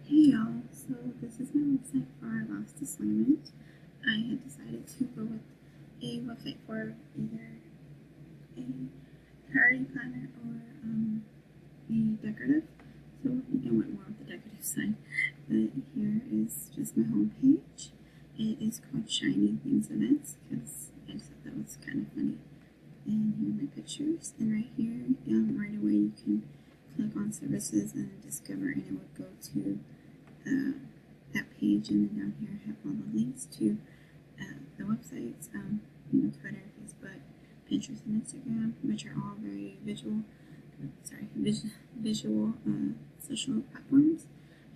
Hey y'all, so this is my website for our last assignment. I had decided to go with a website for either a priority planner or a decorative. So I went more with the decorative side. But here is just my home page. It is called Shiny Things Events because I just thought that was kind of funny. And here are my pictures. And right here, right away you can click on services and discover, and it would go to that page, and then down here I have all the links to the websites, Twitter, Facebook, Pinterest, and Instagram, which are all very visual social platforms.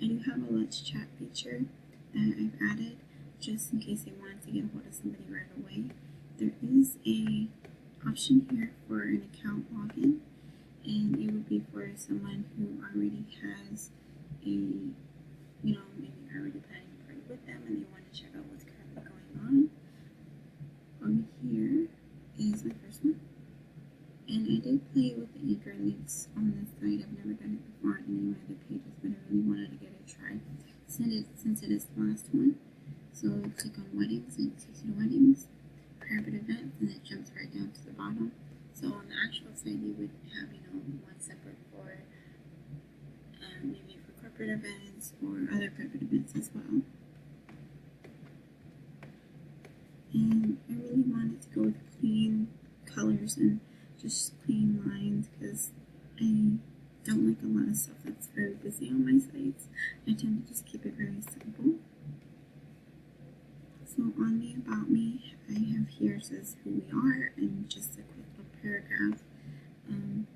I do have a Let's Chat feature that I've added just in case I wanted to get a hold of somebody right away. There is a option here for an account login, and it would be for someone who already has a maybe already planning a party with them and they want to check out what's currently going on. Over here is my first one. And I did play with the anchor links on this site. I've never done it before on any of my other pages, but I really wanted to give it a try since it is the last one. So I click on weddings and it takes you to weddings, private events, and it jumps right down to the bottom. So on the actual site you would have, one separate for maybe for corporate events or other private events as well. And I really wanted to go with clean colors and just clean lines because I don't like a lot of stuff that's very busy on my sites. I tend to just keep it very simple. So on the About Me, I have here says who we are and just a quick little paragraph.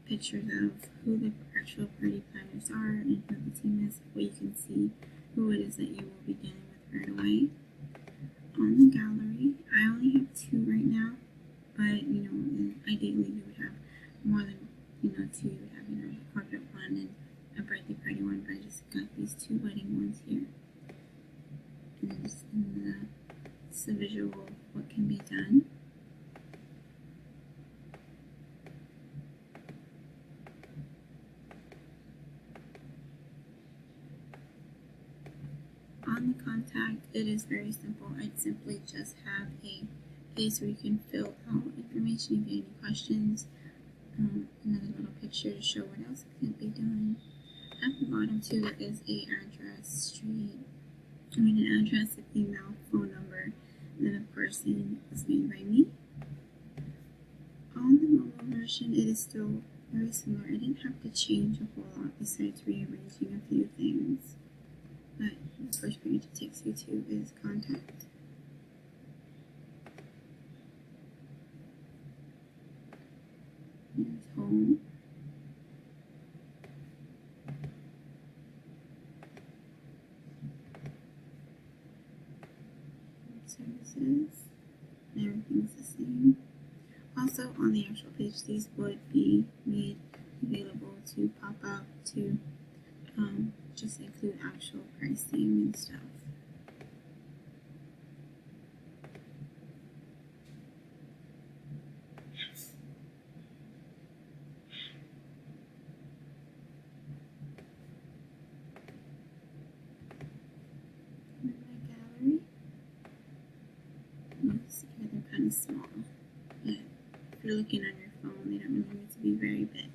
Pictures of who the actual party planners are and who the team is, so you can see who it is that you will be dealing with right away. On the gallery, I only have 2 right now, but ideally you would have more than 2. You would have a corporate one and a birthday party one, but I just got these 2 wedding ones here. And then just it's a visual of what can be done. On the contact, it is very simple. I'd simply just have a place where you can fill out information if you have any questions. Another little picture to show what else can be done. At the bottom too is an address, an address, an email, phone number, and then of course it was made by me. On the mobile version, it is still very similar. I didn't have to change a whole lot besides rearranging a few things. But the first page it takes you to is contact. Here's home. Services. And everything's the same. Also on the actual page, these would be made available to pop up to just include actual pricing and stuff. And my gallery. You see here they're kind of small, but if you're looking on your phone, they don't really need to be very big.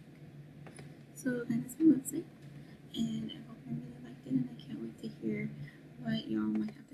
So that is my website, and I hope I really liked it, and I can't wait to hear what y'all might have